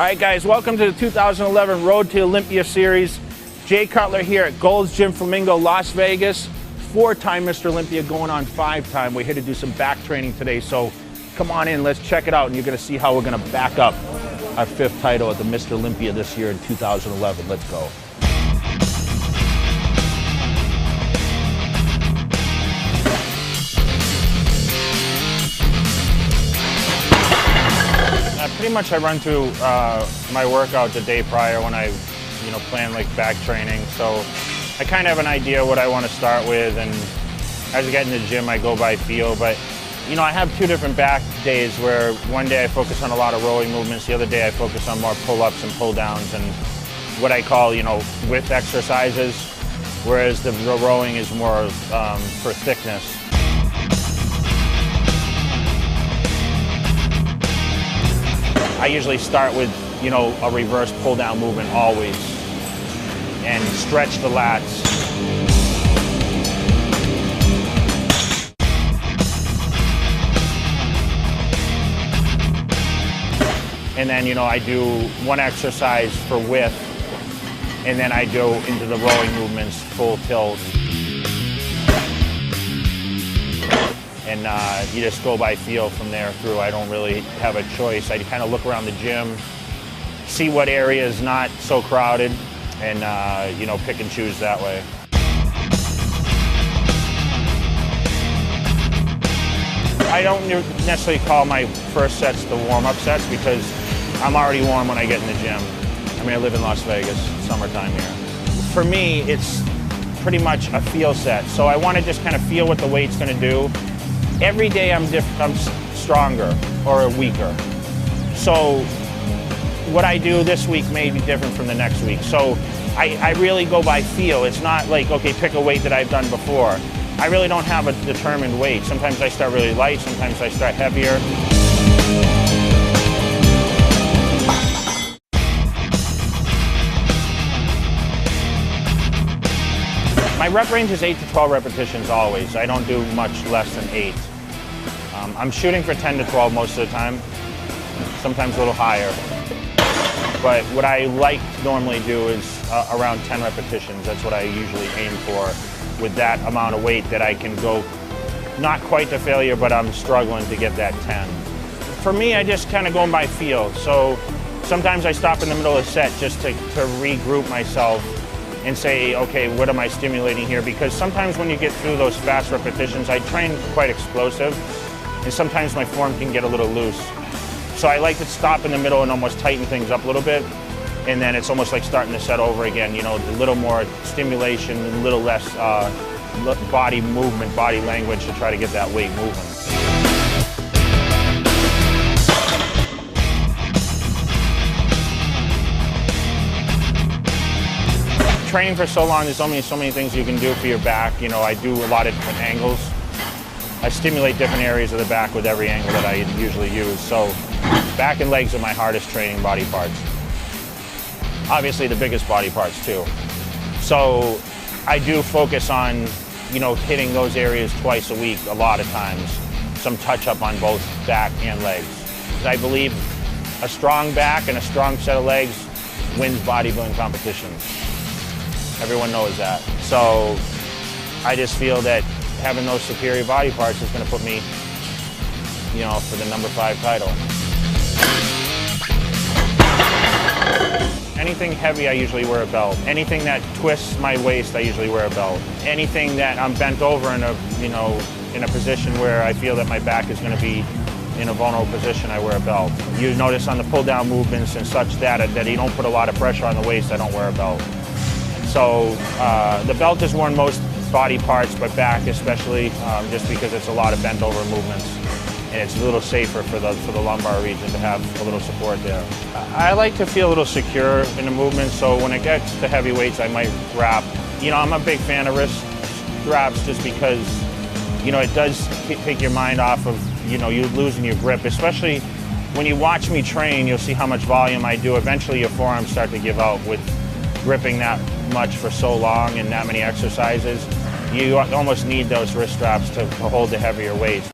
right, guys, welcome to the 2011 Road to Olympia series. Jay Cutler here at Gold's Gym Flamingo, Las Vegas. 4-time Mr. Olympia, going on 5-time. We're here to do some back training today, so come on in, let's check it out, and you're gonna see how we're gonna back up our 5th title at the Mr. Olympia this year in 2011. Let's go. Pretty much I run through my workout the day prior when I plan like back training. So I kind of have an idea what I want to start with, and as I get in the gym I go by feel. But I have 2 different back days where one day I focus on a lot of rowing movements, the other day I focus on more pull-ups and pull-downs and what I call width exercises, whereas the rowing is more for thickness. I usually start with, a reverse pull-down movement always, and stretch the lats. And then, I do one exercise for width, and then I go into the rowing movements, full tilt. And you just go by feel from there through. I don't really have a choice. I kind of look around the gym, see what area is not so crowded, and pick and choose that way. I don't necessarily call my first sets the warm-up sets because I'm already warm when I get in the gym. I mean, I live in Las Vegas, summertime here. For me, it's pretty much a feel set. So I want to just kind of feel what the weight's going to do. Every day I'm stronger or weaker. So what I do this week may be different from the next week. So I really go by feel. It's not like, okay, pick a weight that I've done before. I really don't have a determined weight. Sometimes I start really light, sometimes I start heavier. My rep range is 8 to 12 repetitions always. I don't do much less than 8. I'm shooting for 10 to 12 most of the time, sometimes a little higher. But what I like to normally do is around 10 repetitions. That's what I usually aim for with that amount of weight that I can go, not quite to failure, but I'm struggling to get that 10. For me, I just kind of go by feel. So sometimes I stop in the middle of the set just to regroup myself and say, okay, what am I stimulating here? Because sometimes when you get through those fast repetitions, I train quite explosive, and sometimes my form can get a little loose. So I like to stop in the middle and almost tighten things up a little bit, and then it's almost like starting the set over again, a little more stimulation, a little less body movement, body language to try to get that weight moving. Training for so long, there's only so many things you can do for your back. I do a lot of different angles. I stimulate different areas of the back with every angle that I usually use. So back and legs are my hardest training body parts. Obviously the biggest body parts too. So I do focus on, hitting those areas twice a week a lot of times. Some touch up on both back and legs. I believe a strong back and a strong set of legs wins bodybuilding competitions. Everyone knows that. So I just feel that having those superior body parts is going to put me, for the number 5 title. Anything heavy, I usually wear a belt. Anything that twists my waist, I usually wear a belt. Anything that I'm bent over in a position where I feel that my back is going to be in a vulnerable position, I wear a belt. You notice on the pull-down movements and such that you don't put a lot of pressure on the waist, I don't wear a belt. So the belt is worn most body parts, but back especially, just because it's a lot of bent over movements, and it's a little safer for the lumbar region to have a little support there. I like to feel a little secure in the movement, so when it gets to heavy weights, I might wrap. I'm a big fan of wrist wraps just because, it does take your mind off of, you losing your grip, especially when you watch me train, you'll see how much volume I do. Eventually your forearms start to give out with gripping that much for so long and that many exercises. You almost need those wrist straps to hold the heavier weights.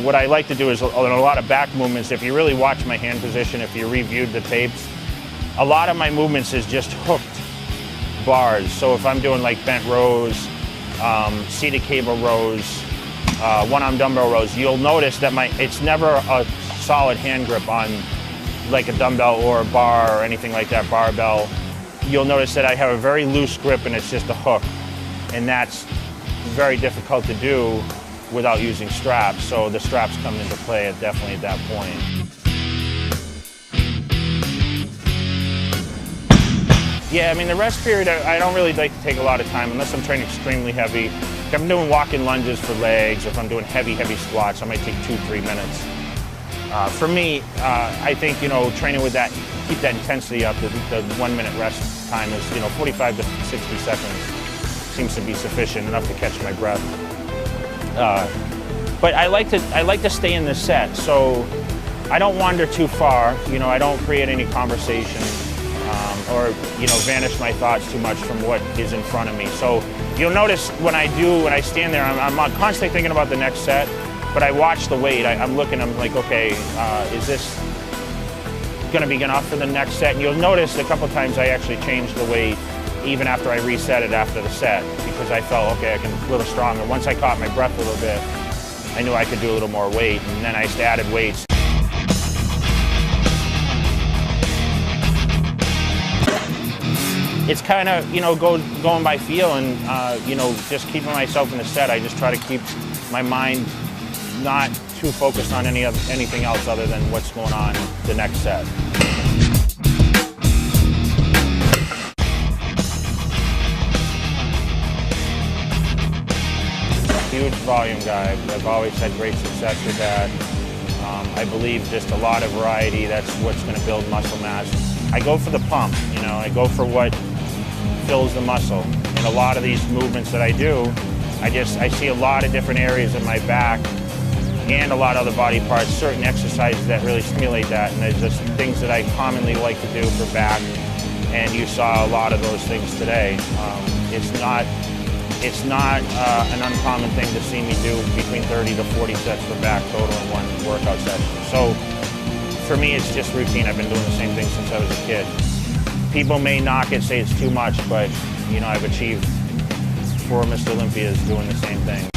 what I like to do is a lot of back movements. If you really watch my hand position, if you reviewed the tapes, a lot of my movements is just hooked bars. So if I'm doing like bent rows, seated cable rows, one-arm dumbbell rows, you'll notice that it's never a solid hand grip on like a dumbbell or a bar or anything like that, barbell. You'll notice that I have a very loose grip and it's just a hook. And that's very difficult to do without using straps. So the straps come into play definitely at that point. Yeah, I mean, the rest period, I don't really like to take a lot of time unless I'm training extremely heavy. If I'm doing walking lunges for legs, or if I'm doing heavy squats, I might take 2-3 minutes. For me, I think, training with that, keep that intensity up, the 1 minute rest time is, 45 to 60 seconds seems to be sufficient, enough to catch my breath. But I like to stay in the set, so I don't wander too far, I don't create any conversation. Or vanish my thoughts too much from what is in front of me. So you'll notice when I stand there, I'm constantly thinking about the next set, but I watch the weight. I'm looking, I'm like, okay, is this gonna be enough for the next set? And you'll notice a couple times I actually changed the weight even after I reset it after the set, because I felt, okay, I can a little stronger. Once I caught my breath a little bit, I knew I could do a little more weight, and then I added weights. It's kind of, going by feel and, just keeping myself in the set. I just try to keep my mind not too focused on anything else other than what's going on the next set. Huge volume guy. I've always had great success with that. I believe just a lot of variety, that's what's going to build muscle mass. I go for the pump, I go for what fills the muscle. And a lot of these movements that I do, I see a lot of different areas in my back and a lot of other body parts, certain exercises that really stimulate that. And there's just things that I commonly like to do for back. And you saw a lot of those things today. It's not an uncommon thing to see me do between 30 to 40 sets for back total in one workout session. So for me, it's just routine. I've been doing the same thing since I was a kid. People may knock it, say it's too much, but I've achieved 4 Mr. Olympias doing the same thing.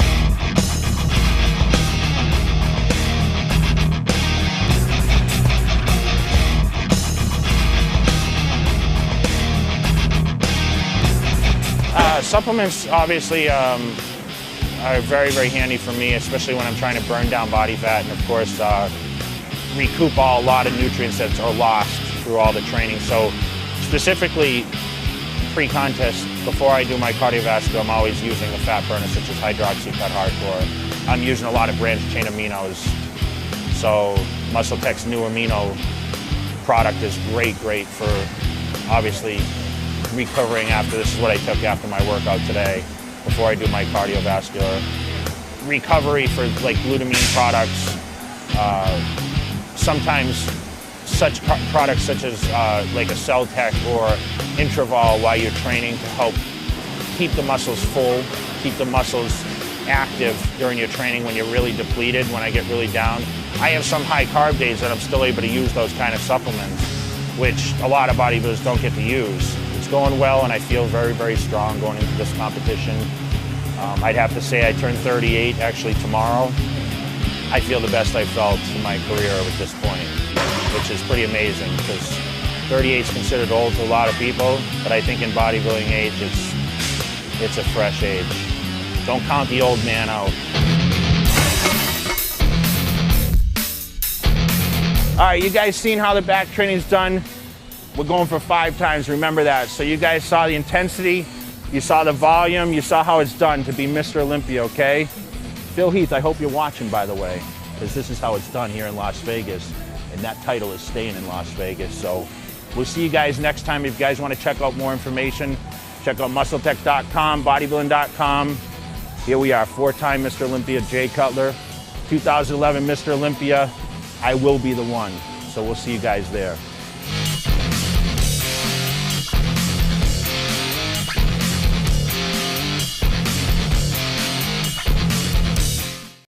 Supplements obviously are very, very handy for me, especially when I'm trying to burn down body fat and of course recoup a lot of nutrients that are lost through all the training. So specifically pre-contest, before I do my cardiovascular, I'm always using a fat burner such as Hydroxy-Cut Hardcore. I'm using a lot of branched chain aminos. So MuscleTech's new amino product is great for obviously recovering after. This is what I took after my workout today before I do my cardiovascular. Recovery for like glutamine products, sometimes such products such as like a Celtec or Intravol while you're training to help keep the muscles full, keep the muscles active during your training when you're really depleted, when I get really down. I have some high carb days that I'm still able to use those kind of supplements, which a lot of bodybuilders don't get to use. It's going well and I feel very, very strong going into this competition. I'd have to say I turn 38 actually tomorrow. I feel the best I've felt in my career at this point, which is pretty amazing because 38 is considered old to a lot of people, but I think in bodybuilding age, it's a fresh age. Don't count the old man out. All right, you guys seen how the back training's done? We're going for 5 times, remember that. So you guys saw the intensity, you saw the volume, you saw how it's done to be Mr. Olympia, okay? Phil Heath, I hope you're watching, by the way, because this is how it's done here in Las Vegas, and that title is staying in Las Vegas. So we'll see you guys next time. If you guys want to check out more information, check out muscletech.com, bodybuilding.com. Here we are, 4-time Mr. Olympia, Jay Cutler, 2011 Mr. Olympia. I will be the one. So we'll see you guys there.